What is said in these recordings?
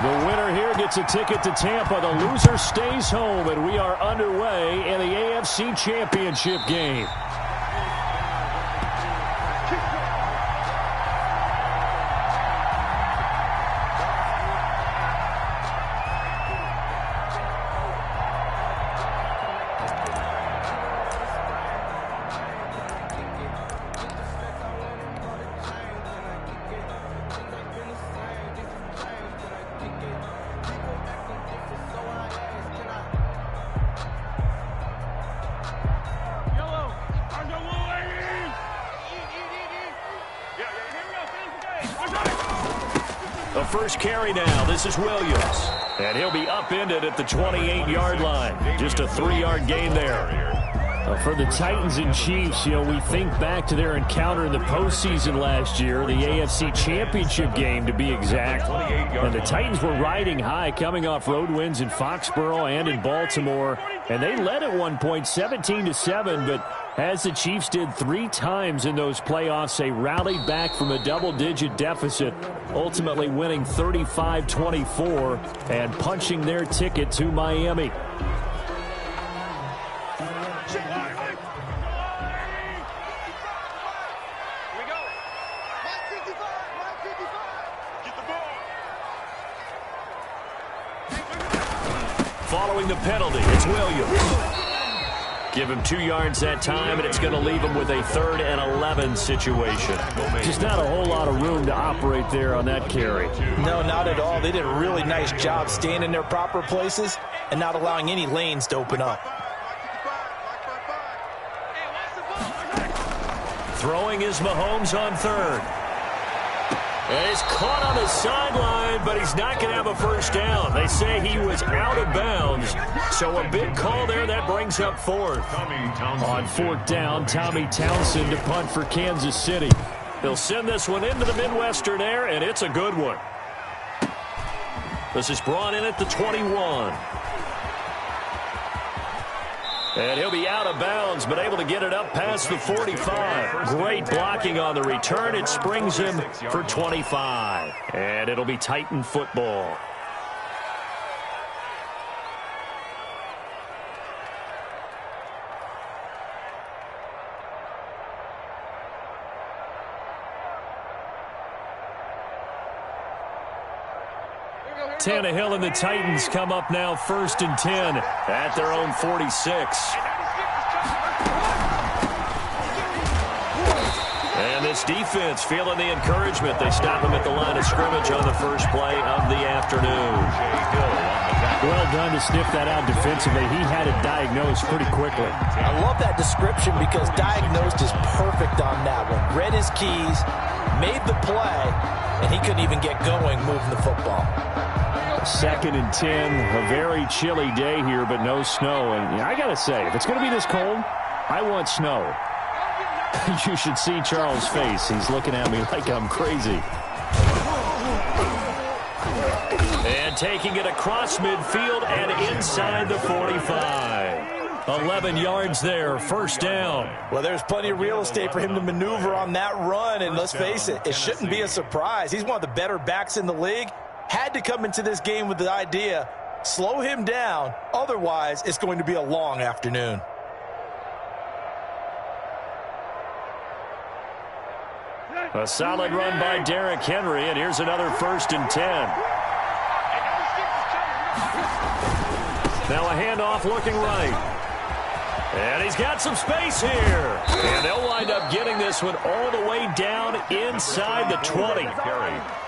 The winner here gets a ticket to Tampa. The loser stays home, and we are underway in the AFC Championship game. The first carry now. This is Williams. And he'll be upended at the 28-yard line. Just a 3-yard gain there. For the Titans and Chiefs, we think back to their encounter in the postseason last year, the AFC Championship game to be exact. And the Titans were riding high, coming off road wins in Foxborough and in Baltimore. And they led at one point 17-7, but as the Chiefs did 3 times in those playoffs, they rallied back from a double-digit deficit, ultimately winning 35-24 and punching their ticket to Miami. Following the penalty, it's Williams. Give him 2 yards that time, and it's going to leave him with a 3rd and 11 situation. Just not a whole lot of room to operate there on that carry. No, not at all. They did a really nice job staying in their proper places and not allowing any lanes to open up. Throwing is Mahomes on 3rd. And he's caught on the sideline, but he's not going to have a first down. They say he was out of bounds, so a big call there. That brings up 4th. On 4th down, Tommy Townsend to punt for Kansas City. They'll send this one into the Midwestern air, and it's a good one. This is brought in at the 21. And he'll be out of bounds, but able to get it up past the 45. Great blocking on the return. It springs him for 25. And it'll be Titan football. Tannehill and the Titans come up now 1st and 10 at their own 46. And this defense feeling the encouragement. They stop him at the line of scrimmage on the first play of the afternoon. Well done to sniff that out defensively. He had it diagnosed pretty quickly. I love that description because diagnosed is perfect on that one. Read his keys, made the play, and he couldn't even get going moving the football. 2nd and 10, a very chilly day here, but no snow. And I got to say, if it's going to be this cold, I want snow. You should see Charles' face. He's looking at me like I'm crazy. And taking it across midfield and inside the 45. 11 yards there, 1st down. Well, there's plenty of real estate for him to maneuver on that run, and let's face it, it shouldn't be a surprise. He's one of the better backs in the league. Had to come into this game with the idea, slow him down, otherwise it's going to be a long afternoon. A solid run by Derrick Henry, and here's another 1st and 10. Now a handoff looking right. And he's got some space here. And they'll wind up getting this one all the way down inside the 20.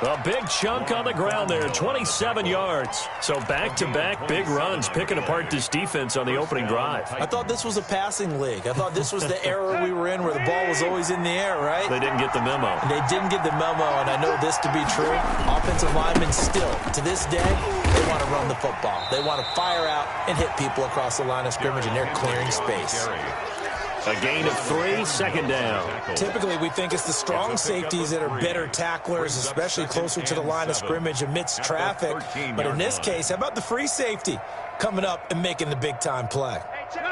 A big chunk on the ground there, 27 yards. So back-to-back big runs, picking apart this defense on the opening drive. I thought this was a passing league. I thought this was the era we were in where the ball was always in the air, right? They didn't get the memo. And they didn't get the memo, and I know this to be true. Offensive linemen still, to this day, they want to run the football. They want to fire out and hit people across the line of scrimmage, and they're clearing space. A gain of 3, 2nd down. Typically, we think it's the strong safeties that are better tacklers, especially closer to the line of scrimmage amidst traffic. But in this case, how about the free safety coming up and making the big-time play?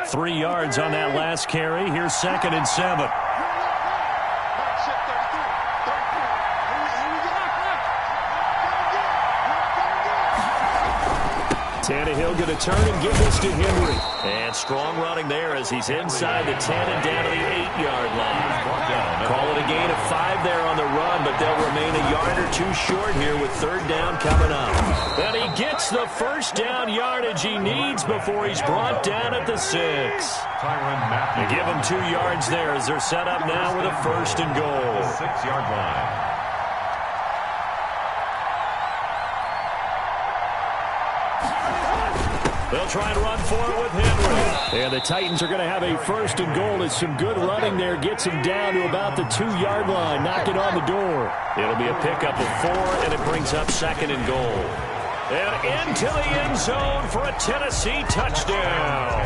3 yards on that last carry. Here's 2nd and 7. Tannehill going to turn and give this to Henry. And strong running there as he's inside the 10 and down to the 8-yard line. Call it a gain of 5 there on the run, but they'll remain a yard or two short here with 3rd down coming up. And he gets the first down yardage he needs before he's brought down at the 6. They give him 2 yards there as they're set up now with a 1st and goal. 6-yard line. They'll try and run for it with Henry. And the Titans are going to have a 1st and goal as some good running there gets him down to about the 2-yard line, knocking on the door. It'll be a pickup of 4, and it brings up 2nd and goal. And into the end zone for a Tennessee touchdown.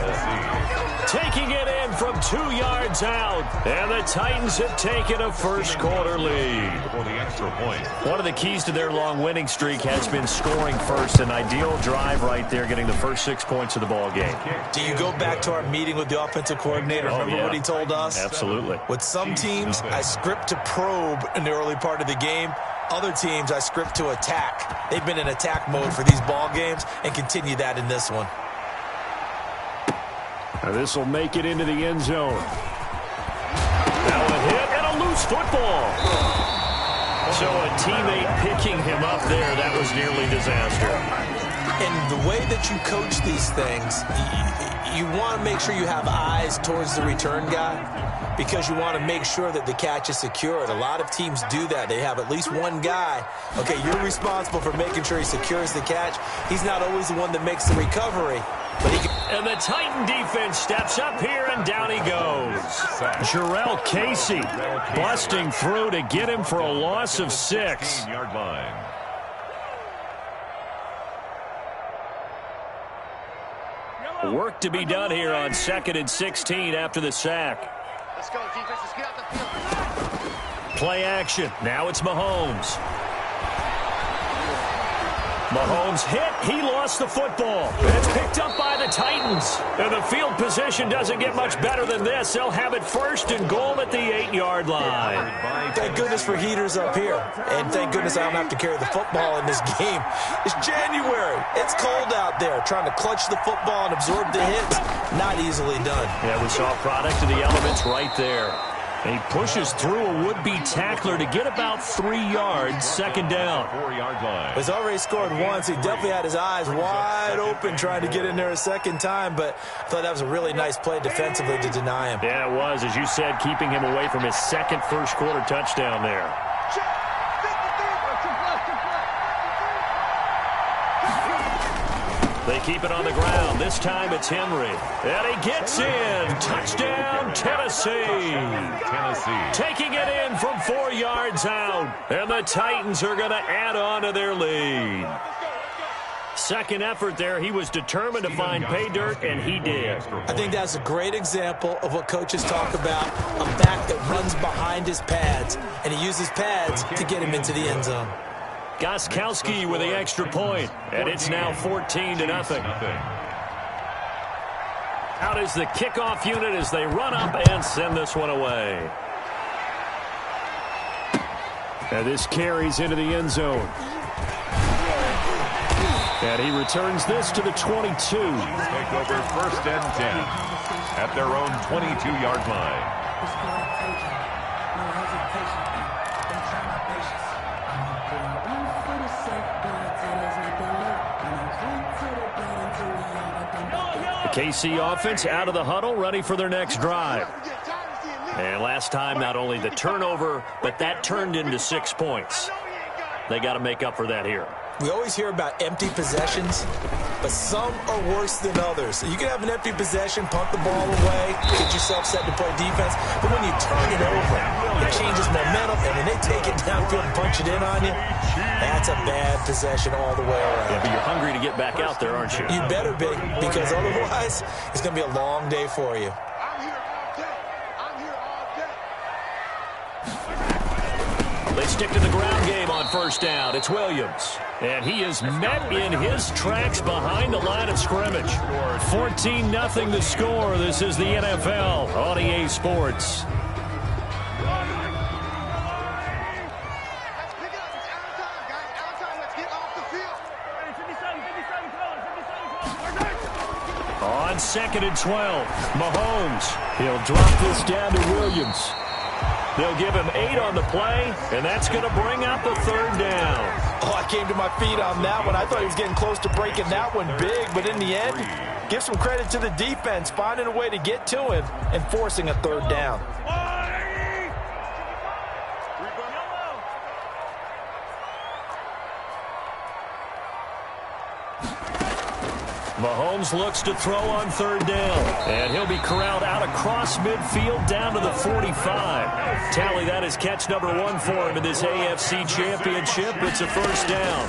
Taking it in from 2 yards out. And the Titans have taken a first-quarter lead. For the extra point. One of the keys to their long winning streak has been scoring first. An ideal drive right there, getting the first 6 points of the ball game. Do you go back to our meeting with the offensive coordinator? Remember what he told us? Absolutely. With some teams, I script to probe in the early part of the game. Other teams, I script to attack. They've been in attack mode for these ball games and continue that in this one. Now this will make it into the end zone. Now a hit and a loose football. So a teammate picking him up there, that was nearly disaster. And the way that you coach these things, you want to make sure you have eyes towards the return guy because you want to make sure that the catch is secured. A lot of teams do that. They have at least one guy. Okay, you're responsible for making sure he secures the catch. He's not always the one that makes the recovery. But he and the Titan defense steps up here, and down he goes. Jarrell Casey busting through to get him for a loss of 6. 15-yard line. Work to be done here on 2nd and 16 after the sack. Let's go, defense. Let's get out the field. Play action. Now it's Mahomes. Mahomes hit. He lost the football. It's picked up by the Titans. And the field position doesn't get much better than this. They'll have it 1st and goal at the 8-yard line. Thank goodness for heaters up here. And thank goodness I don't have to carry the football in this game. It's January. It's cold out there. Trying to clutch the football and absorb the hits, not easily done. Yeah, we saw a product of the elements right there. And he pushes through a would-be tackler to get about 3 yards, 2nd down. 4-yard line. He's already scored once. He definitely had his eyes wide open trying to get in there a 2nd time, but I thought that was a really nice play defensively to deny him. Yeah, it was, as you said, keeping him away from his 2nd first-quarter touchdown there. They keep it on the ground. This time it's Henry. And he gets in. Touchdown, Tennessee. Taking it in from 4 yards out. And the Titans are going to add on to their lead. Second effort there. He was determined to find pay dirt, and he did. I think that's a great example of what coaches talk about, a back that runs behind his pads, and he uses pads to get him into the end zone. Gostkowski with the extra point, and it's now 14-0. Out is the kickoff unit as they run up and send this one away. And this carries into the end zone. And he returns this to the 22. Take over 1st and 10 at their own 22-yard line. KC offense out of the huddle, ready for their next drive. And last time, not only the turnover, but that turned into 6 points. They got to make up for that here. We always hear about empty possessions, but some are worse than others. You can have an empty possession, punt the ball away, get yourself set to play defense, but when you turn it over, it changes momentum, and when they take it downfield and punch it in on you, that's a bad possession all the way around. Yeah, but you're hungry to get back out there, aren't you? You better be, because otherwise, it's going to be a long day for you. They stick to the ground game on 1st down. It's Williams. And he is met in his tracks behind the line of scrimmage. 14-0 the score. This is the NFL on EA Sports. On 2nd and 12, Mahomes. He'll drop this down to Williams. They'll give him 8 on the play, and that's going to bring up the 3rd down. Oh, I came to my feet on that one. I thought he was getting close to breaking that one big, but in the end, give some credit to the defense, finding a way to get to him and forcing a 3rd down. Mahomes looks to throw on 3rd down, and he'll be corralled out across midfield down to the 45. Tally that is catch number 1 for him in this AFC Championship. It's a 1st down.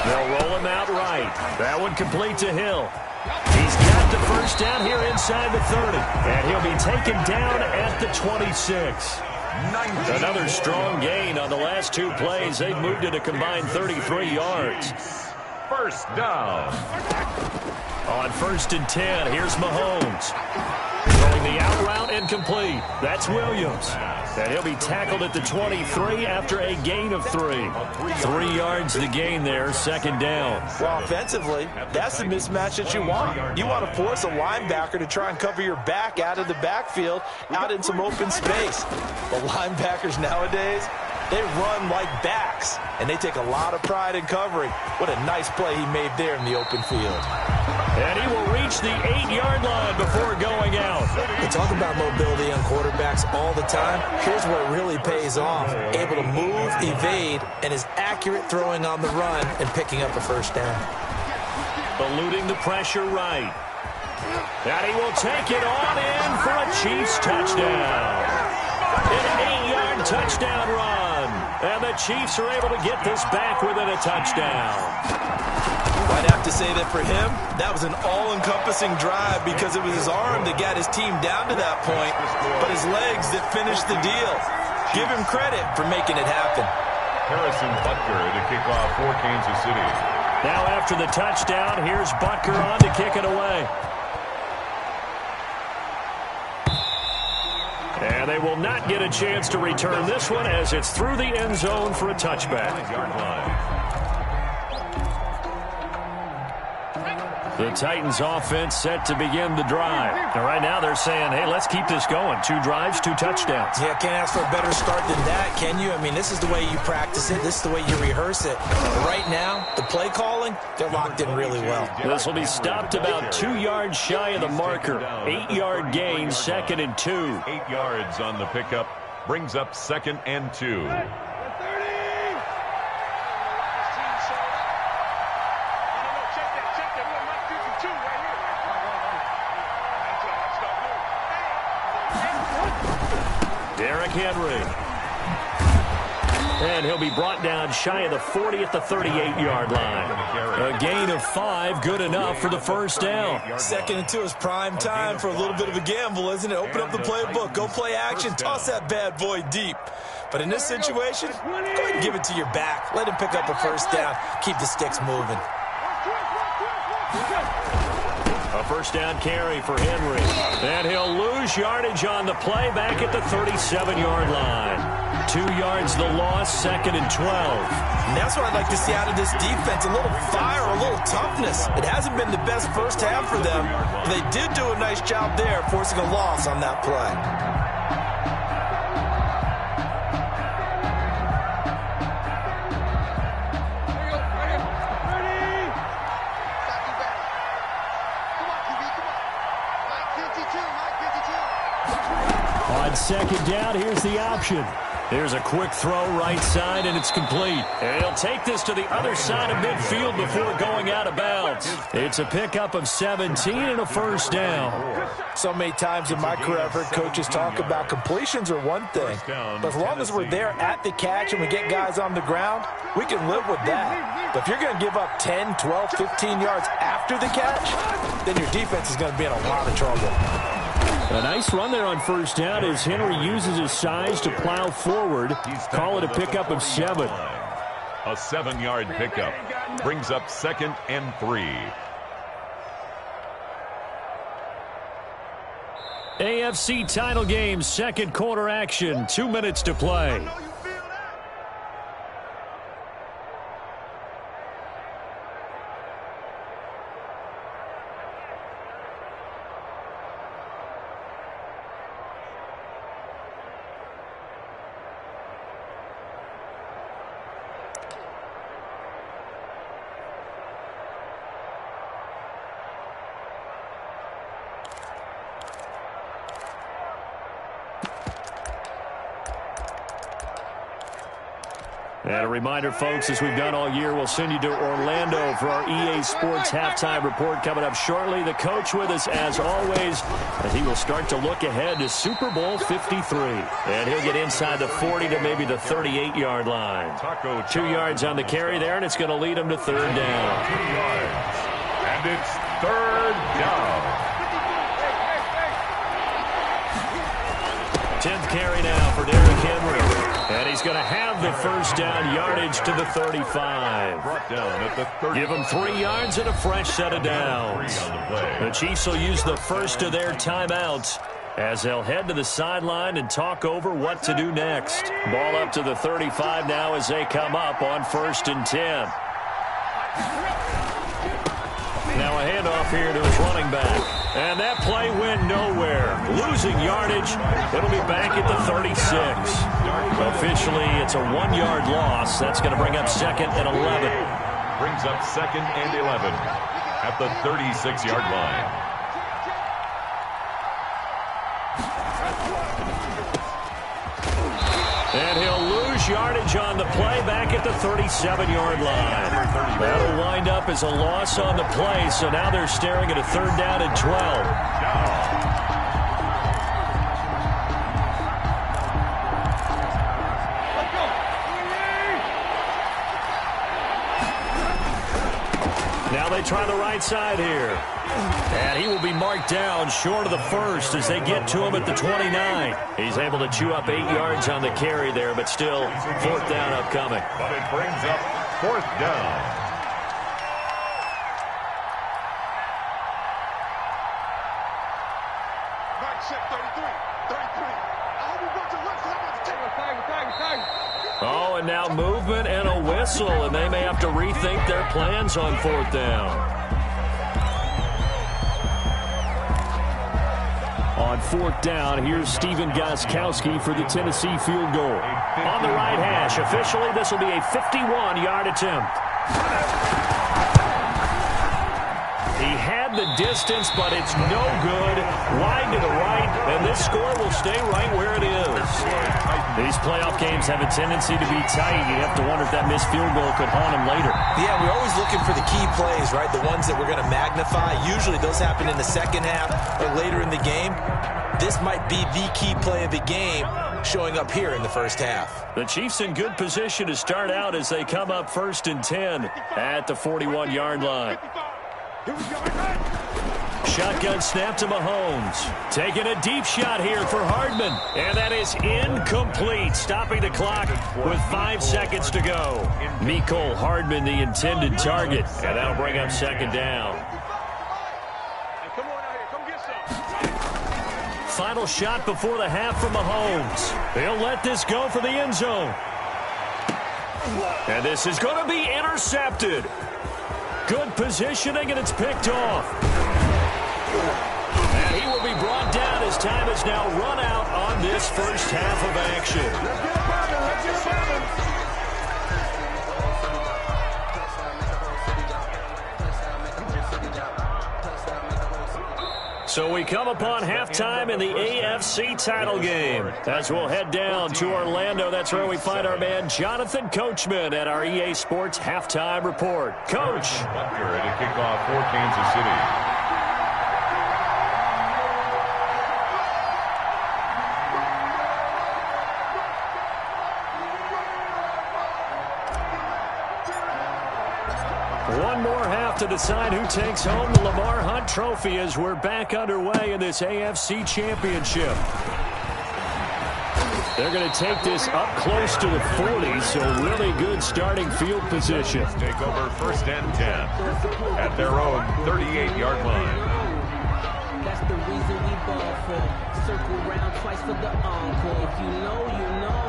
They'll roll him out right. That one complete to Hill. He's got the 1st down here inside the 30, and he'll be taken down at the 26. Another strong gain on the last 2 plays. They've moved it a combined 33 yards. 1st down. On 1st and 10, here's Mahomes. Throwing the out route incomplete. That's Williams. And he'll be tackled at the 23 after a gain of 3. 3 yards the gain there, 2nd down. Well, offensively, that's the mismatch that you want. You want to force a linebacker to try and cover your back out of the backfield, out in some open space. The linebackers nowadays, they run like backs, and they take a lot of pride in covering. What a nice play he made there in the open field. And he will reach the 8-yard line before going out. We talk about mobility on quarterbacks all the time. Here's where it really pays off. Able to move, evade, and is accurate throwing on the run and picking up a 1st down. Eluding the pressure right. And he will take it on in for a Chiefs touchdown. An 8-yard touchdown run. And the Chiefs are able to get this back within a touchdown. I'd have to say that for him, that was an all-encompassing drive because it was his arm that got his team down to that point, but his legs that finished the deal. Give him credit for making it happen. Harrison Butker to kick off for Kansas City. Now after the touchdown, here's Butker on to kick it away. And they will not get a chance to return this one as it's through the end zone for a touchback. The Titans offense set to begin the drive. And right now they're saying, hey, let's keep this going. 2 drives, 2 touchdowns. Yeah, can't ask for a better start than that, can you? I mean, this is the way you practice it. This is the way you rehearse it. But right now, the play calling, they're locked in really well. This will be stopped about 2 yards shy of the marker. 8-yard gain, 2nd and 2. 8 yards on the pickup. Brings up 2nd and 2. Henry. And he'll be brought down shy of the 40 at the 38-yard line. A gain of 5, good enough for the 1st down. 2nd and 2 is prime time for a little bit of a gamble, isn't it? Open up the playbook, go play action, toss that bad boy deep. But in this situation, go ahead and give it to your back. Let him pick up a 1st down. Keep the sticks moving. A 1st down carry for Henry. And he'll lose yardage on the play back at the 37-yard line. 2 yards the loss, 2nd and 12. And that's what I'd like to see out of this defense. A little fire, a little toughness. It hasn't been the best 1st half for them. But they did do a nice job there, forcing a loss on that play. On 2nd down, here's the option. There's a quick throw right side, and it's complete. And he'll take this to the other side of midfield before going out of bounds. It's a pickup of 17 and a 1st down. So many times in my career, I've heard coaches talk about completions are one thing. But as long as we're there at the catch and we get guys on the ground, we can live with that. But if you're going to give up 10, 12, 15 yards after the catch, then your defense is going to be in a lot of trouble. A nice run there on 1st down as Henry uses his size to plow forward. Call it a pickup of 7. A 7-yard pickup brings up 2nd and 3. AFC title game, 2nd quarter action. 2 minutes to play. And a reminder, folks, as we've done all year, we'll send you to Orlando for our EA Sports halftime report coming up shortly. The coach with us, as always, as he will start to look ahead to Super Bowl 53. And he'll get inside the 40 to maybe the 38-yard line. 2 yards on the carry there, and it's going to lead him to third down. 2 yards. And it's third down. 10th carry now for Derrick Henry. And he's going to have the first down yardage to the 35. Brought down at the 30. Give him 3 yards and a fresh set of downs. The Chiefs will use the first of their timeouts as they'll head to the sideline and talk over what to do next. Ball up to the 35 now as they come up on 1st and 10. Now a handoff here to his running back. And that play went nowhere. Losing yardage. It'll be back at the 36. Officially, it's a 1-yard loss. That's going to bring up 2nd and 11. Brings up 2nd and 11 at the 36-yard line. And he'll lose yardage on the play back at the 37-yard line. That'll wind up as a loss on the play, so now they're staring at a 3rd down and 12. Now they try the right side here. And he will be marked down short of the first as they get to him at the 29. He's able to chew up 8 yards on the carry there, but still 4th down upcoming. But it brings up 4th down. Oh, and now movement and a whistle, and they may have to rethink their plans on 4th down. On 4th down, here's Stephen Gostkowski for the Tennessee field goal. On the right hash, officially this will be a 51-yard attempt. He had the distance, but it's no good. Wide to the right, and this score will stay right where it is. These playoff games have a tendency to be tight. You have to wonder if that missed field goal could haunt him later. Yeah, we're always looking for the key plays, right? The ones that we're going to magnify. Usually those happen in the second half or later in the game. This might be the key play of the game showing up here in the first half. The Chiefs in good position to start out as they come up 1st and 10 at the 41-yard line. Shotgun snap to Mahomes. Taking a deep shot here for Hardman. And that is incomplete. Stopping the clock with 5 seconds to go. Mecole Hardman, the intended target. And that'll bring up 2nd down. Final shot before the half from Mahomes. He'll let this go for the end zone. And this is going to be intercepted. Good positioning, and it's picked off. And he will be brought down as time has now run out on this first half of action. So we come upon halftime in the AFC title game. As we'll head down to Orlando, that's where we find our man Jonathan Coachman at our EA Sports halftime report. Coach. Ready to kick off for Kansas City. One more half to decide who takes home the Lamar Hunt Trophy as we're back underway in this AFC Championship. They're going to take this up close to the 40, so really good starting field position. Take over 1st and 10 at their own 38-yard line. That's the reason we ball for. Circle round twice for the encore. If you know, you know.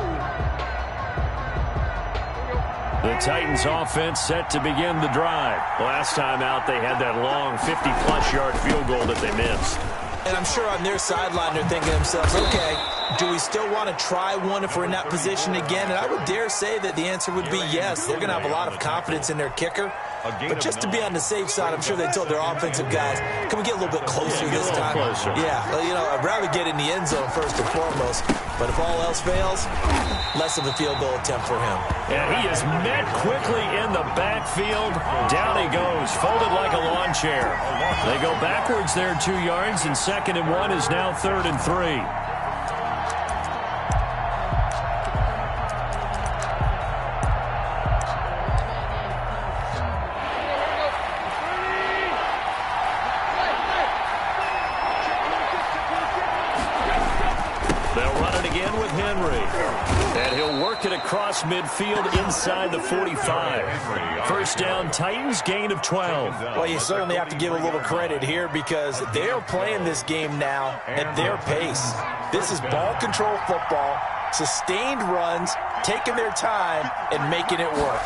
The Titans offense set to begin the drive. Last time out, they had that long 50-plus yard field goal that they missed. And I'm sure on their sideline they're thinking to themselves, okay, do we still want to try one if we're in that position again? And I would dare say that the answer would be yes. They're going to have a lot of confidence in their kicker. But just to be on the safe side, I'm sure they told their offensive guys, can we get a little bit closer this time? Closer. Yeah, well, you know, I'd rather get in the end zone first and foremost. But if all else fails, less of a field goal attempt for him. And he is met quickly in the backfield. Down he goes, folded like a lawn chair. They go backwards there 2 yards, and 2nd and 1 is now 3rd and 3. And he'll work it across midfield inside the 45. 1st down, Titans, gain of 12. Well, you certainly have to give a little credit here because they're playing this game now at their pace. This is ball control football, sustained runs, taking their time, and making it work.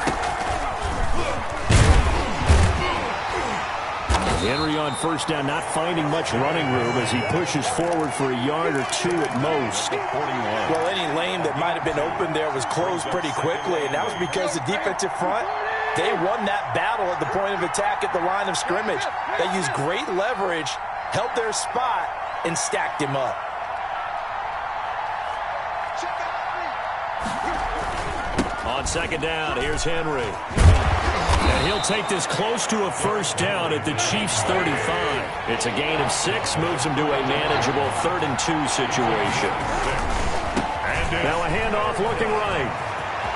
Henry on 1st down, not finding much running room as he pushes forward for a yard or 2 at most. Well, any lane that might have been open there was closed pretty quickly, and that was because the defensive front, they won that battle at the point of attack at the line of scrimmage. They used great leverage, held their spot, and stacked him up. On 2nd down, here's Henry. And he'll take this close to a 1st down at the Chiefs' 35. It's a gain of 6, moves him to a manageable 3rd and 2 situation. Now a handoff looking right.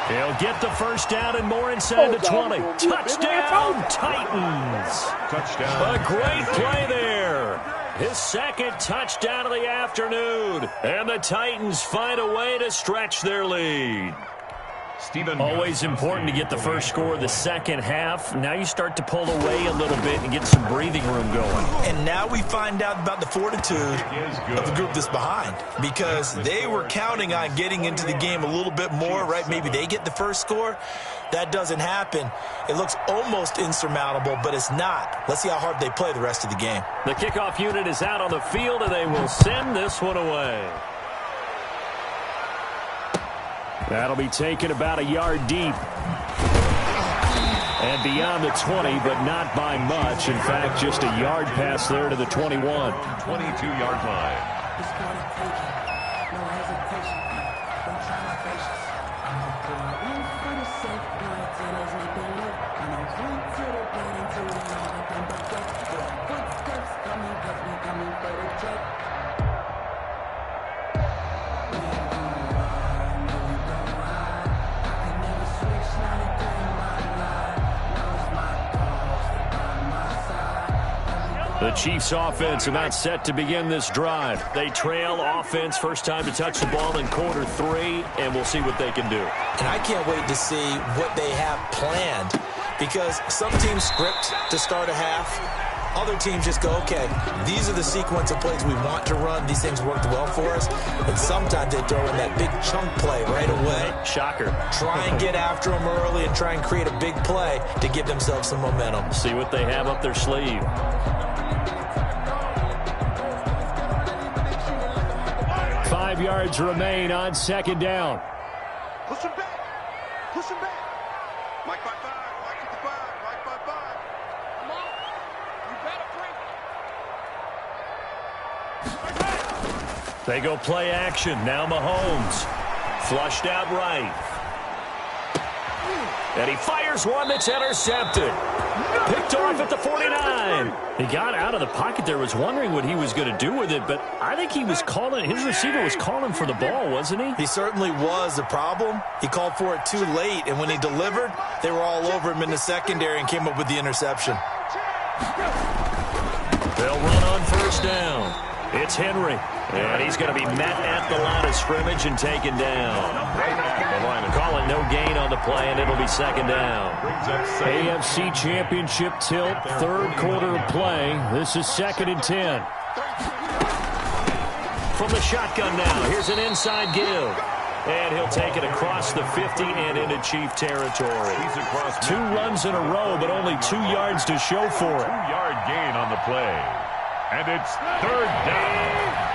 He'll get the 1st down and more inside the 20. Touchdown, Titans. Touchdown. A great play there. His 2nd touchdown of the afternoon. And the Titans find a way to stretch their lead. Always important to get the first score of the second half. Now you start to pull away a little bit and get some breathing room going. And now we find out about the fortitude of the group that's behind, because they were counting on getting into the game a little bit more, right? Maybe they get the first score. That doesn't happen. It looks almost insurmountable, but it's not. Let's see how hard they play the rest of the game. The kickoff unit is out on the field, and they will send this one away. That'll be taken about a yard deep. And beyond the 20, but not by much. In fact, just a yard pass there to the 21. 22-yard line. The Chiefs offense about set to begin this drive. They trail offense, first time to touch the ball in quarter 3, and we'll see what they can do. And I can't wait to see what they have planned, because some teams script to start a half. Other teams just go, okay, these are the sequence of plays we want to run. These things worked well for us. And sometimes they throw in that big chunk play right away. Shocker. Try and get after them early and try and create a big play to give themselves some momentum. See what they have up their sleeve. 5 yards remain on second down. Push him back. Push him back. Mike by 5. Mike at the 5. Mike by 5. Come on. You better bring. They go play action. Now Mahomes. Flushed out right. And he fires one that's intercepted. Picked off at the 49. He got out of the pocket there, was wondering what he was going to do with it, but I think he was calling, his receiver was calling for the ball, wasn't he? He certainly was. The problem, he called for it too late, and when he delivered, they were all over him in the secondary and came up with the interception. They'll run on first down. It's Henry, and he's going to be met at the line of scrimmage and taken down. The lineman calling no gain on the play, and it'll be second down. AFC Championship tilt, third quarter of play. This is 2nd and 10. From the shotgun now, here's an inside give. And he'll take it across the 50 and into Chief territory. 2 runs in a row, but only 2 yards to show for it. 2-yard gain on the play. And it's third down.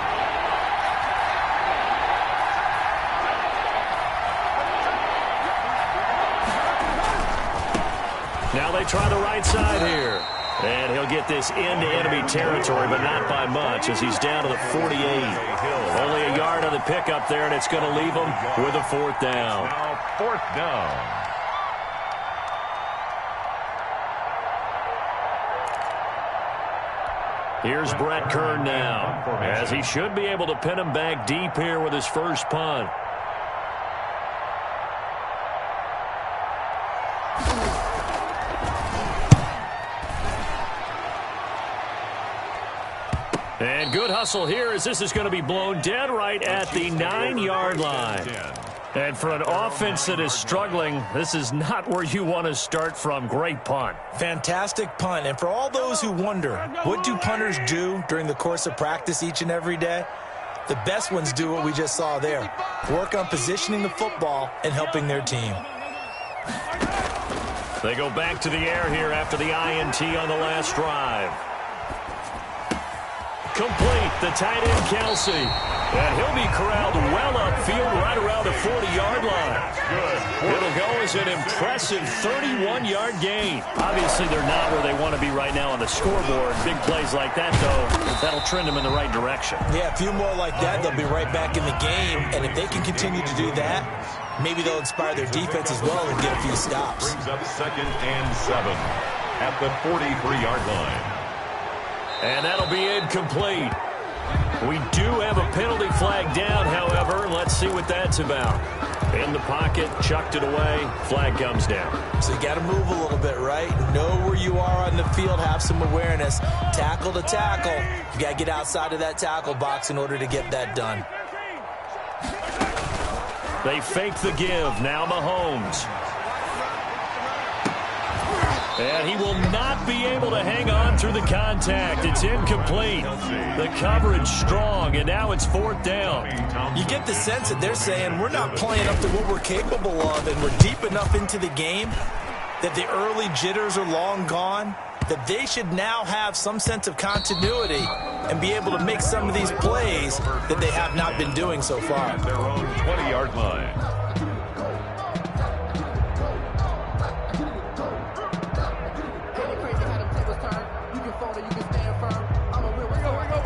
Now they try the right side here. And he'll get this into enemy territory, but not by much, as he's down to the 48. Only a yard on the pickup there, and it's going to leave him with a 4th down. Now 4th down. Here's Brett Kern now, as he should be able to pin him back deep here with his first punt. And good hustle here, as this is going to be blown dead right at the 9-yard line. And for an offense that is struggling, this is not where you want to start from. Great punt. Fantastic punt. And for all those who wonder, what do punters do during the course of practice each and every day? The best ones do what we just saw there. Work on positioning the football and helping their team. They go back to the air here after the INT on the last drive. Complete, the tight end, Kelsey. And he'll be corralled well upfield right around the 40-yard line. It'll go as an impressive 31-yard gain. Obviously, they're not where they want to be right now on the scoreboard. Big plays like that, though, that'll trend them in the right direction. Yeah, a few more like that, they'll be right back in the game. And if they can continue to do that, maybe they'll inspire their defense as well and get a few stops. Brings up 2nd and 7 at the 43-yard line. And that'll be incomplete. We do have a penalty flag down, however. Let's see what that's about. In the pocket, chucked it away, flag comes down. So you got to move a little bit, right? Know where you are on the field, have some awareness. Tackle to tackle. You got to get outside of that tackle box in order to get that done. They fake the give. Now Mahomes. And he will not be able to hang on through the contact. It's incomplete. The coverage strong, and now it's 4th down. You get the sense that they're saying we're not playing up to what we're capable of, and we're deep enough into the game that the early jitters are long gone, that they should now have some sense of continuity and be able to make some of these plays that they have not been doing so far. Their own 20-yard line.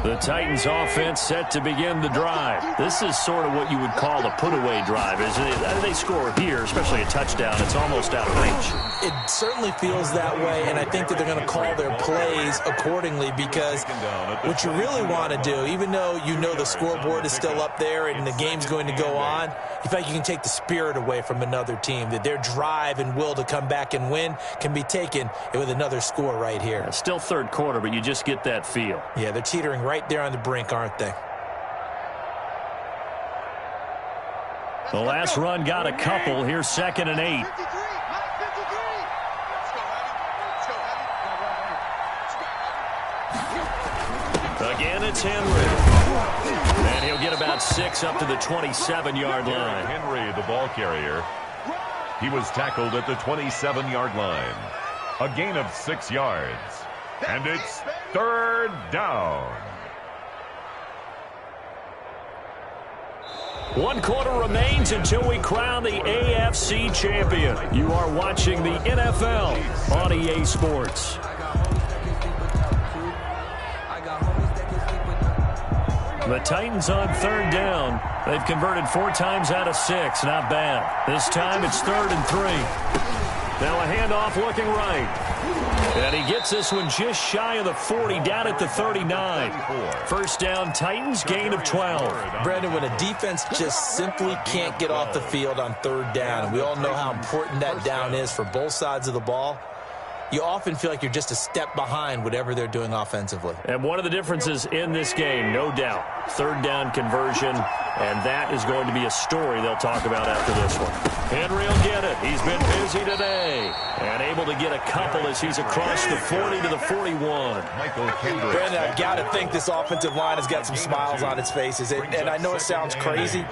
The Titans offense set to begin the drive. This is sort of what you would call a put-away drive. As they score here, especially a touchdown, it's almost out of reach. It certainly feels that way, and I think that they're going to call their plays accordingly, because what you really want to do, even though you know the scoreboard is still up there and the game's going to go on, you feel like you can take the spirit away from another team, that their drive and will to come back and win can be taken with another score right here. Still 3rd quarter, but you just get that feel. Yeah, they're teetering right there on the brink, aren't they? The last run got a couple. Here's 2nd and 8. Again, it's Henry. And he'll get about 6 up to the 27-yard line. Henry, the ball carrier. He was tackled at the 27-yard line. A gain of 6 yards. And it's 3rd down. 1 quarter remains until we crown the AFC champion. You are watching the NFL on EA Sports. The Titans on 3rd down. They've converted 4 times out of 6. Not bad. This time it's 3rd and 3. Now a handoff looking right. And he gets this one just shy of the 40, down at the 39. 1st down, Titans, gain of 12. Brandon, when a defense just simply can't get off the field on 3rd down, and we all know how important that down is for both sides of the ball, you often feel like you're just a step behind whatever they're doing offensively. And one of the differences in this game, no doubt, 3rd down conversion, and that is going to be a story they'll talk about after this one. Henry will get it. He's been busy today and able to get a couple as he's across the 40 to the 41. Brandon, I've got to think this offensive line has got some smiles on its faces, and I know it sounds crazy,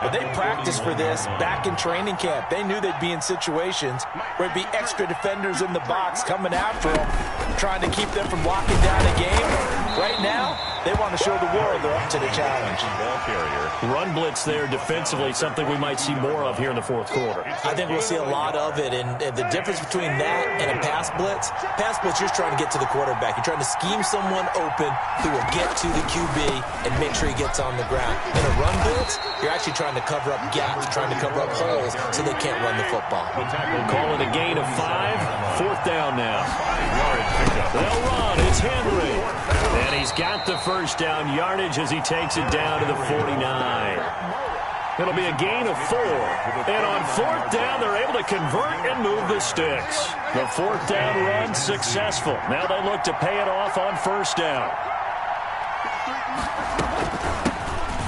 but they practiced for this back in training camp. They knew they'd be in situations where it'd be extra defenders in the box coming after them, trying to keep them from locking down a game. Right now, They want to show the world they're up to the challenge. Ball carrier. Run blitz there defensively, something we might see more of here in the fourth quarter. I think we'll see a lot of it, and the difference between that and a pass blitz, you're just trying to get to the quarterback. You're trying to scheme someone open who will get to the QB and make sure he gets on the ground. In a run blitz, you're actually trying to cover up gaps, trying to cover up holes so they can't run the football. Call it a gain of 5. Fourth down now. They'll run. It's Henry. And he's got the first down yardage as he takes it down to the 49. It'll be a gain of 4. And on fourth down, they're able to convert and move the sticks. The fourth down run successful. Now they look to pay it off on first down.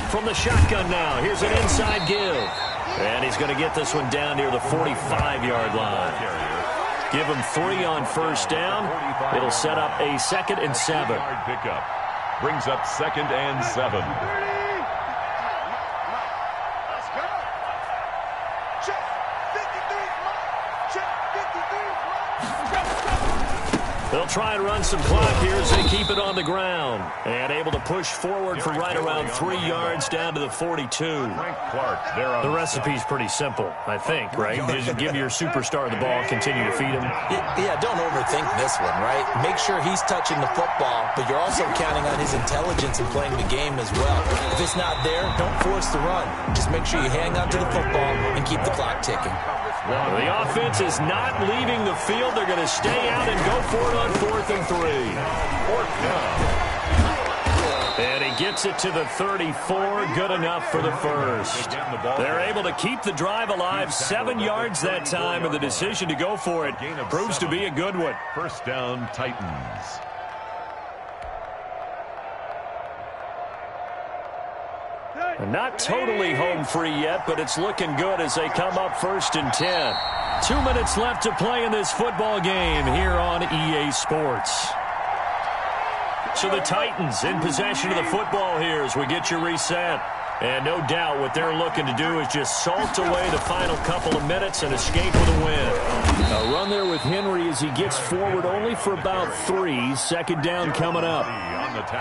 From the shotgun now, here's an inside give. And he's going to get this one down near the 45-yard line. Give him 3 on first down. It'll set up a 2nd and 7. Pickup. Brings up 2nd and 7. They'll try and run some clock here as they keep it on the ground. And able to push forward for right around 3 yards down to the 42. The recipe's pretty simple, I think, right? Just give your superstar the ball, continue to feed him. Yeah, don't overthink this one, right? Make sure he's touching the football, but you're also counting on his intelligence in playing the game as well. If it's not there, don't force the run. Just make sure you hang on to the football and keep the clock ticking. Well, the offense is not leaving the field. They're going to stay out and go for it on 4th and 3. Fourth down. And he gets it to the 34. Good enough for the first. They're able to keep the drive alive. 7 yards that time, and the decision to go for it proves to be a good one. First down, Titans. Not totally home free yet, but it's looking good as they come up 1st and 10. 2 minutes left to play in this football game here on EA Sports. So the Titans in possession of the football here as we get you reset. And no doubt what they're looking to do is just salt away the final couple of minutes and escape with a win. A run there with Henry as he gets forward only for about 3. 2nd down coming up.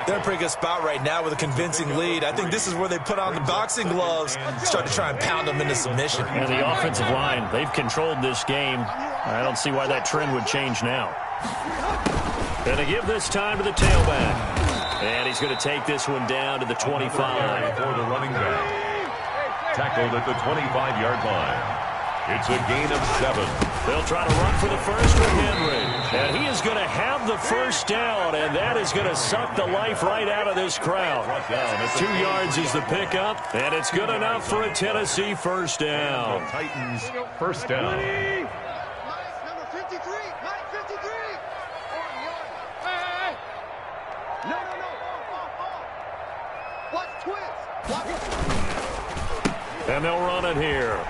They're in a pretty good spot right now with a convincing lead. I think this is where they put on the boxing gloves, start to try and pound them into submission. And the offensive line, they've controlled this game. I don't see why that trend would change now. Going to give this time to the tailback. And he's going to take this one down to the 25. For the running back. Tackled at the 25-yard line. It's a gain of 7. They'll try to run for the first with Henry. And he is going to have the first down, and that is going to suck the life right out of this crowd. 2 yards is the pickup, and it's good enough for a Tennessee first down. Titans first down. Number 53. Mike 53. Hey. No. Watch twist. And they'll run it here.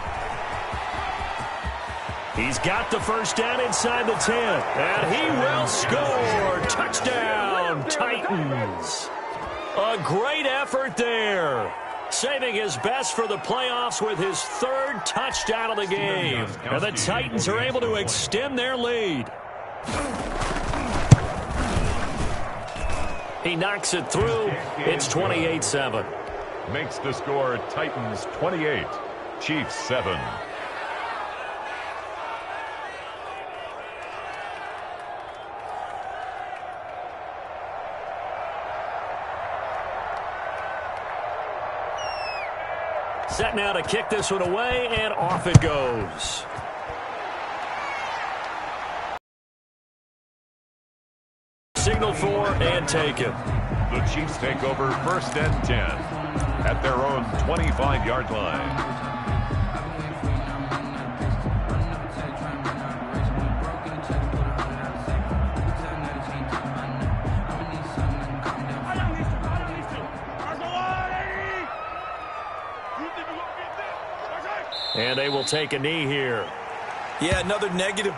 He's got the first down inside the 10. And he will score. Touchdown, Titans. A great effort there. Saving his best for the playoffs with his 3rd touchdown of the game. And the Titans are able to extend their lead. He knocks it through. It's 28-7. Makes the score Titans 28, Chiefs 7. Set now to kick this one away, and off it goes. Signal for and take it. The Chiefs take over 1st and 10 at their own 25-yard line. And they will take a knee here. Yeah, another negative